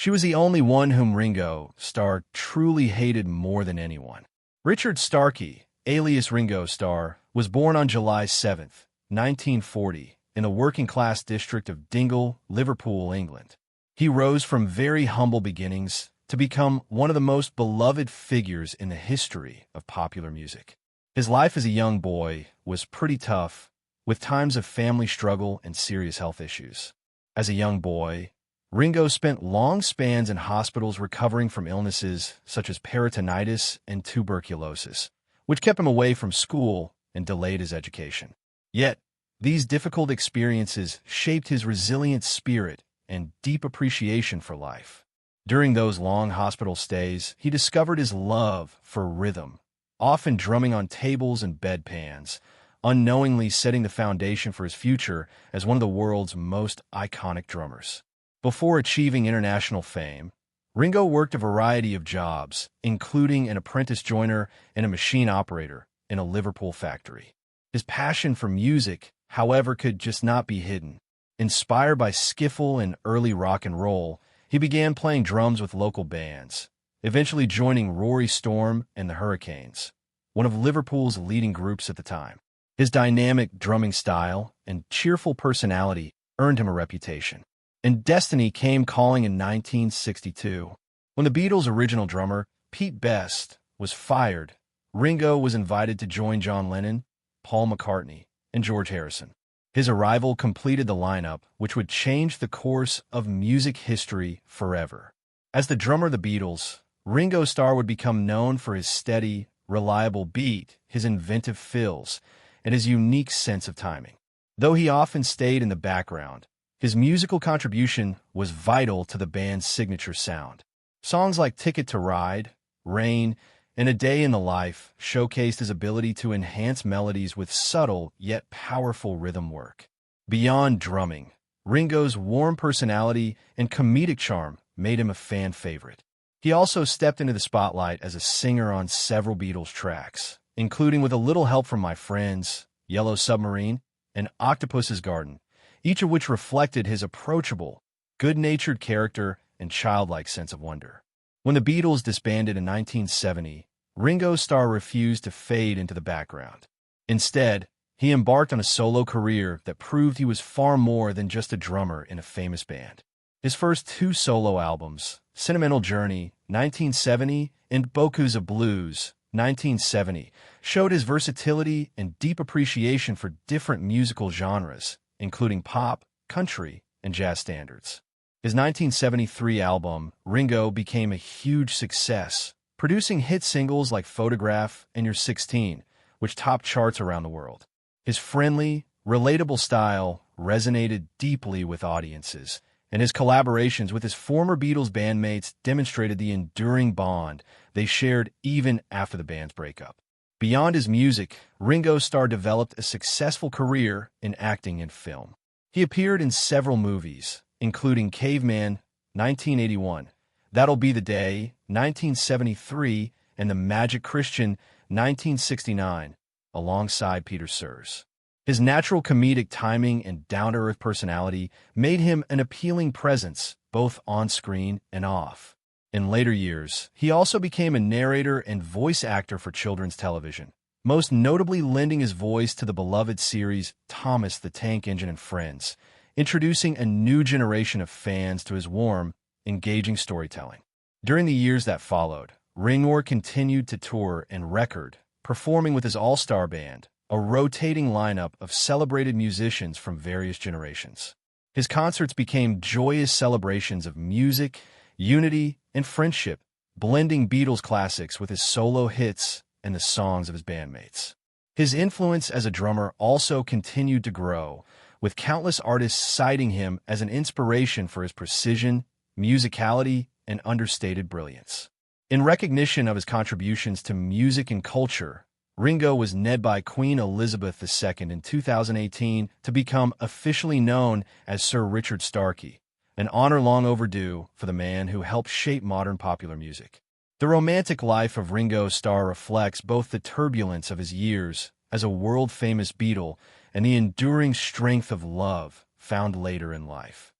She was the only one whom Ringo Starr truly hated more than anyone. Richard Starkey, alias Ringo Starr, was born on July 7, 1940, in a working-class district of Dingle, Liverpool, England. He rose from very humble beginnings to become one of the most beloved figures in the history of popular music. His life as a young boy was pretty tough, with times of family struggle and serious health issues. As a young boy, Ringo spent long spans in hospitals recovering from illnesses such as peritonitis and tuberculosis, which kept him away from school and delayed his education. Yet, these difficult experiences shaped his resilient spirit and deep appreciation for life. During those long hospital stays, he discovered his love for rhythm, often drumming on tables and bedpans, unknowingly setting the foundation for his future as one of the world's most iconic drummers. Before achieving international fame, Ringo worked a variety of jobs, including an apprentice joiner and a machine operator in a Liverpool factory. His passion for music, however, could just not be hidden. Inspired by skiffle and early rock and roll, he began playing drums with local bands, eventually joining Rory Storm and the Hurricanes, one of Liverpool's leading groups at the time. His dynamic drumming style and cheerful personality earned him a reputation. And destiny came calling in 1962. When the Beatles' original drummer, Pete Best, was fired, Ringo was invited to join John Lennon, Paul McCartney, and George Harrison. His arrival completed the lineup, which would change the course of music history forever. As the drummer of the Beatles, Ringo Starr would become known for his steady, reliable beat, his inventive fills, and his unique sense of timing. Though he often stayed in the background, his musical contribution was vital to the band's signature sound. Songs like Ticket to Ride, Rain, and A Day in the Life showcased his ability to enhance melodies with subtle yet powerful rhythm work. Beyond drumming, Ringo's warm personality and comedic charm made him a fan favorite. He also stepped into the spotlight as a singer on several Beatles tracks, including With a Little Help from My Friends, Yellow Submarine, and Octopus's Garden, each of which reflected his approachable, good-natured character and childlike sense of wonder. When the Beatles disbanded in 1970, Ringo Starr refused to fade into the background. Instead, he embarked on a solo career that proved he was far more than just a drummer in a famous band. His first two solo albums, Sentimental Journey, 1970, and Bocuse of Blues, 1970, showed his versatility and deep appreciation for different musical genres, including pop, country, and jazz standards. His 1973 album, Ringo, became a huge success, producing hit singles like Photograph and You're 16, which topped charts around the world. His friendly, relatable style resonated deeply with audiences, and his collaborations with his former Beatles bandmates demonstrated the enduring bond they shared even after the band's breakup. Beyond his music, Ringo Starr developed a successful career in acting and film. He appeared in several movies, including Caveman, 1981, That'll Be the Day, 1973, and The Magic Christian, 1969, alongside Peter Sears. His natural comedic timing and down-to-earth personality made him an appealing presence, both on-screen and off. In later years, he also became a narrator and voice actor for children's television, most notably lending his voice to the beloved series Thomas the Tank Engine and Friends, introducing a new generation of fans to his warm, engaging storytelling. During the years that followed, Ringo continued to tour and record, performing with his all-star band, a rotating lineup of celebrated musicians from various generations. His concerts became joyous celebrations of music, unity, and friendship, blending Beatles classics with his solo hits and the songs of his bandmates. His influence as a drummer also continued to grow, with countless artists citing him as an inspiration for his precision, musicality, and understated brilliance. In recognition of his contributions to music and culture, Ringo was named by Queen Elizabeth II in 2018 to become officially known as Sir Richard Starkey, an honor long overdue for the man who helped shape modern popular music. The romantic life of Ringo Starr reflects both the turbulence of his years as a world-famous Beatle and the enduring strength of love found later in life.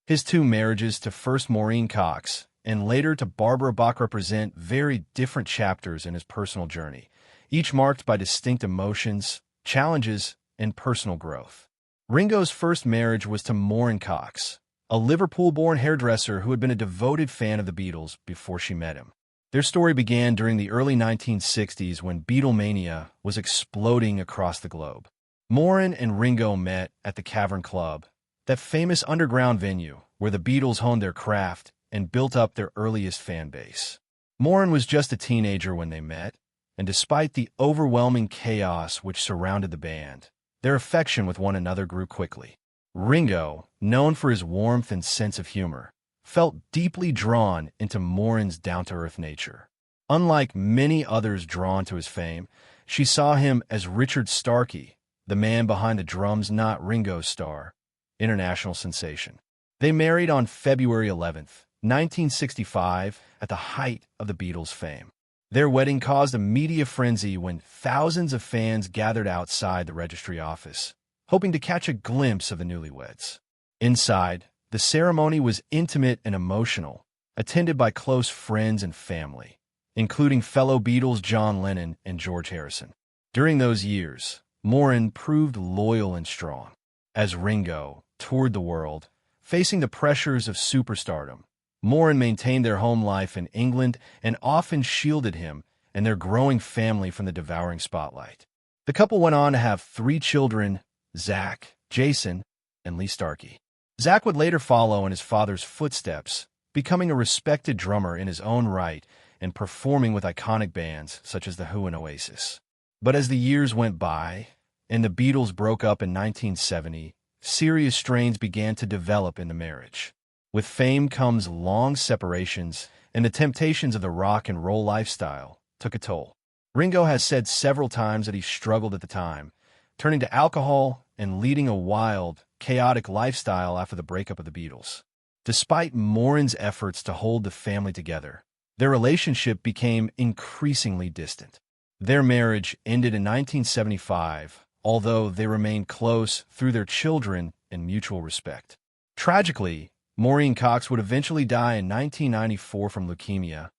His two marriages to first Maureen Cox and later to Barbara Bach represent very different chapters in his personal journey, each marked by distinct emotions, challenges, and personal growth. Ringo's first marriage was to Maureen Cox, a Liverpool-born hairdresser who had been a devoted fan of the Beatles before she met him. Their story began during the early 1960s when Beatlemania was exploding across the globe. Maureen and Ringo met at the Cavern Club, that famous underground venue where the Beatles honed their craft and built up their earliest fan base. Maureen was just a teenager when they met, and despite the overwhelming chaos which surrounded the band, their affection with one another grew quickly. Ringo, known for his warmth and sense of humor, felt deeply drawn into Maureen's down-to-earth nature. Unlike many others drawn to his fame, she saw him as Richard Starkey, the man behind the drums, not Ringo Starr, international sensation. They married on February 11th, 1965, at the height of the Beatles' fame. Their wedding caused a media frenzy when thousands of fans gathered outside the registry office, hoping to catch a glimpse of the newlyweds. Inside, the ceremony was intimate and emotional, attended by close friends and family, including fellow Beatles John Lennon and George Harrison. During those years, Maureen proved loyal and strong. As Ringo toured the world, facing the pressures of superstardom, Maureen maintained their home life in England and often shielded him and their growing family from the devouring spotlight. The couple went on to have 3 children, Zach, Jason, and Lee Starkey. Zach would later follow in his father's footsteps, becoming a respected drummer in his own right and performing with iconic bands such as The Who and Oasis. But as the years went by and the Beatles broke up in 1970, serious strains began to develop in the marriage. With fame comes long separations, and the temptations of the rock and roll lifestyle took a toll. Ringo has said several times that he struggled at the time, turning to alcohol and leading a wild, chaotic lifestyle after the breakup of the Beatles. Despite Maureen's efforts to hold the family together, their relationship became increasingly distant. Their marriage ended in 1975, although they remained close through their children and mutual respect. Tragically, Maureen Cox would eventually die in 1994 from leukemia,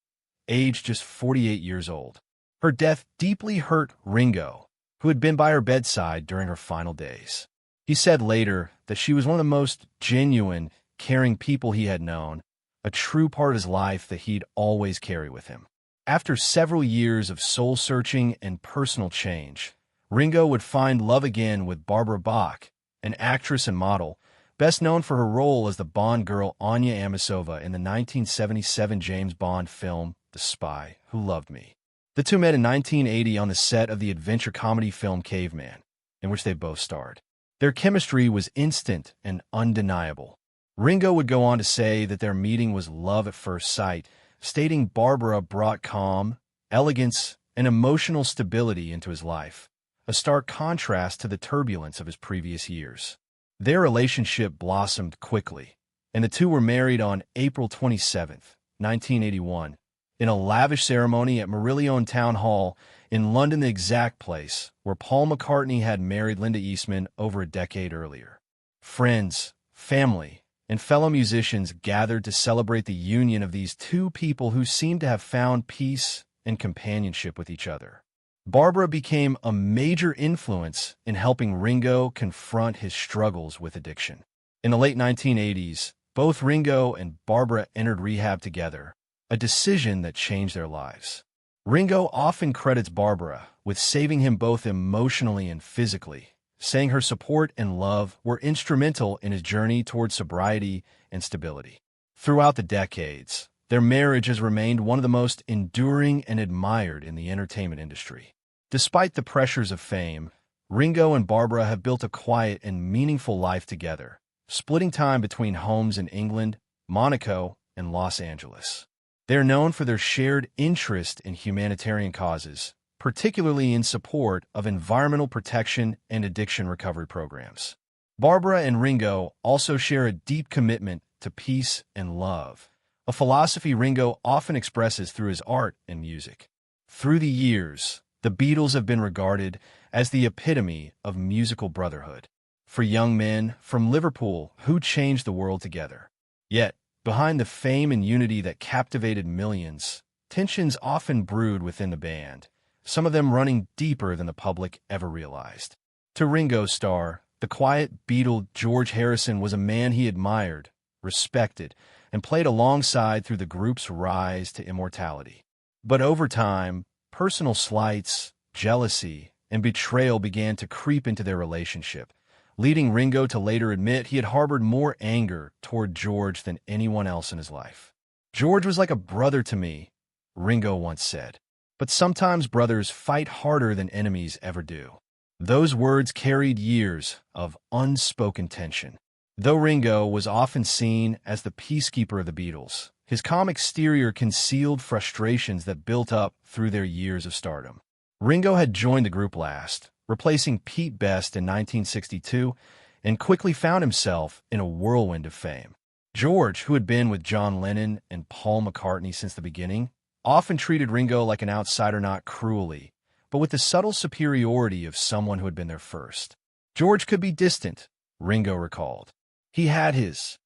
aged just 48 years old. Her death deeply hurt Ringo, who had been by her bedside during her final days. He said later that she was one of the most genuine, caring people he had known, a true part of his life that he'd always carry with him. After several years of soul-searching and personal change, Ringo would find love again with Barbara Bach, an actress and model, best known for her role as the Bond girl Anya Amasova in the 1977 James Bond film The Spy Who Loved Me. The two met in 1980 on the set of the adventure comedy film Caveman, in which they both starred. Their chemistry was instant and undeniable. Ringo would go on to say that their meeting was love at first sight, stating Barbara brought calm, elegance, and emotional stability into his life, a stark contrast to the turbulence of his previous years. Their relationship blossomed quickly, and the two were married on April 27, 1981, in a lavish ceremony at Merillion Town Hall in London, the exact place where Paul McCartney had married Linda Eastman over a decade earlier. Friends, family, and fellow musicians gathered to celebrate the union of these two people who seemed to have found peace and companionship with each other. Barbara became a major influence in helping Ringo confront his struggles with addiction. In the late 1980s, both Ringo and Barbara entered rehab together, a decision that changed their lives. Ringo often credits Barbara with saving him both emotionally and physically, saying her support and love were instrumental in his journey toward sobriety and stability. Throughout the decades, their marriage has remained one of the most enduring and admired in the entertainment industry. Despite the pressures of fame, Ringo and Barbara have built a quiet and meaningful life together, splitting time between homes in England, Monaco, and Los Angeles. They are known for their shared interest in humanitarian causes, particularly in support of environmental protection and addiction recovery programs. Barbara and Ringo also share a deep commitment to peace and love, a philosophy Ringo often expresses through his art and music. Through the years, the Beatles have been regarded as the epitome of musical brotherhood. For young men from Liverpool who changed the world together, Yet, behind the fame and unity that captivated millions, tensions often brewed within the band, some of them running deeper than the public ever realized. To Ringo Starr, the quiet Beatle George Harrison was a man he admired, respected, and played alongside through the group's rise to immortality. But over time, personal slights, jealousy, and betrayal began to creep into their relationship, leading Ringo to later admit he had harbored more anger toward George than anyone else in his life. "George was like a brother to me," Ringo once said. "But sometimes brothers fight harder than enemies ever do." Those words carried years of unspoken tension. Though Ringo was often seen as the peacekeeper of the Beatles, his calm exterior concealed frustrations that built up through their years of stardom. Ringo had joined the group last, replacing Pete Best in 1962, and quickly found himself in a whirlwind of fame. George, who had been with John Lennon and Paul McCartney since the beginning, often treated Ringo like an outsider, not cruelly, but with the subtle superiority of someone who had been there first. "George could be distant," Ringo recalled. "He had his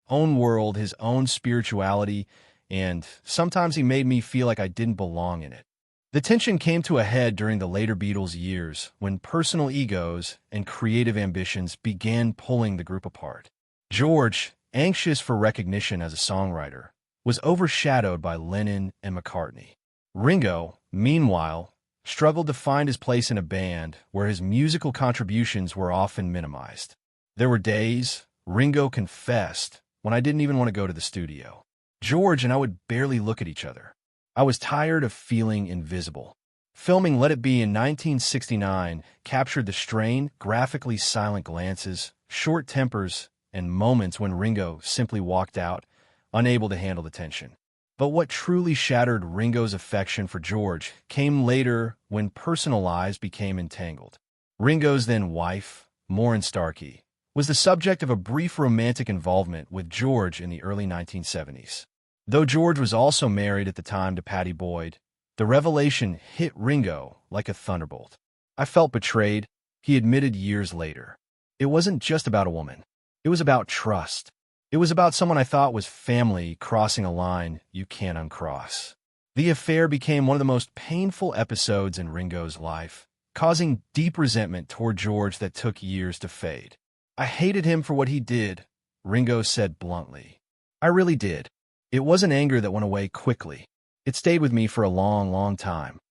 own world, his own spirituality, and sometimes he made me feel like I didn't belong in it." The tension came to a head during the later Beatles years when personal egos and creative ambitions began pulling the group apart. George, anxious for recognition as a songwriter, was overshadowed by Lennon and McCartney. Ringo, meanwhile, struggled to find his place in a band where his musical contributions were often minimized. "There were days," Ringo confessed, "when I didn't even want to go to the studio. George and I would barely look at each other. I was tired of feeling invisible." Filming Let It Be in 1969 captured the strain, graphically silent glances, short tempers, and moments when Ringo simply walked out, unable to handle the tension. But what truly shattered Ringo's affection for George came later when personal lives became entangled. Ringo's then wife, Maureen Starkey, was the subject of a brief romantic involvement with George in the early 1970s. Though George was also married at the time to Pattie Boyd, the revelation hit Ringo like a thunderbolt. "I felt betrayed," he admitted years later. "It wasn't just about a woman. It was about trust. It was about someone I thought was family crossing a line you can't uncross." The affair became one of the most painful episodes in Ringo's life, causing deep resentment toward George that took years to fade. "I hated him for what he did," Ringo said bluntly. "I really did. It wasn't anger that went away quickly. It stayed with me for a long, long time."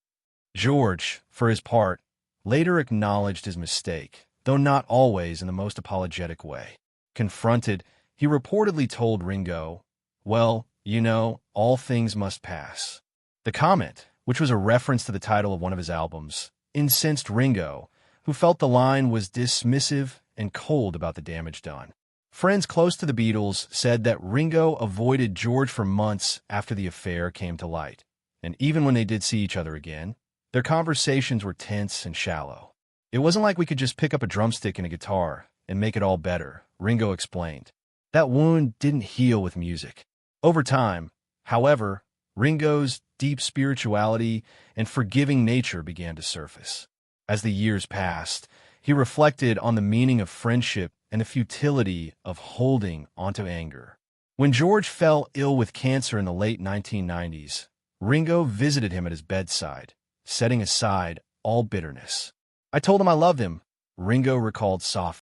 George, for his part, later acknowledged his mistake, though not always in the most apologetic way. Confronted, he reportedly told Ringo, "Well, you know, all things must pass." The comment, which was a reference to the title of one of his albums, incensed Ringo, who felt the line was dismissive and cold about the damage done. Friends close to the Beatles said that Ringo avoided George for months after the affair came to light, and even when they did see each other again, their conversations were tense and shallow. "It wasn't like we could just pick up a drumstick and a guitar and make it all better," Ringo explained. "That wound didn't heal with music." Over time, however, Ringo's deep spirituality and forgiving nature began to surface. As the years passed, he reflected on the meaning of friendship and the futility of holding onto anger. When George fell ill with cancer in the late 1990s, Ringo visited him at his bedside, setting aside all bitterness. "I told him I loved him," Ringo recalled softly.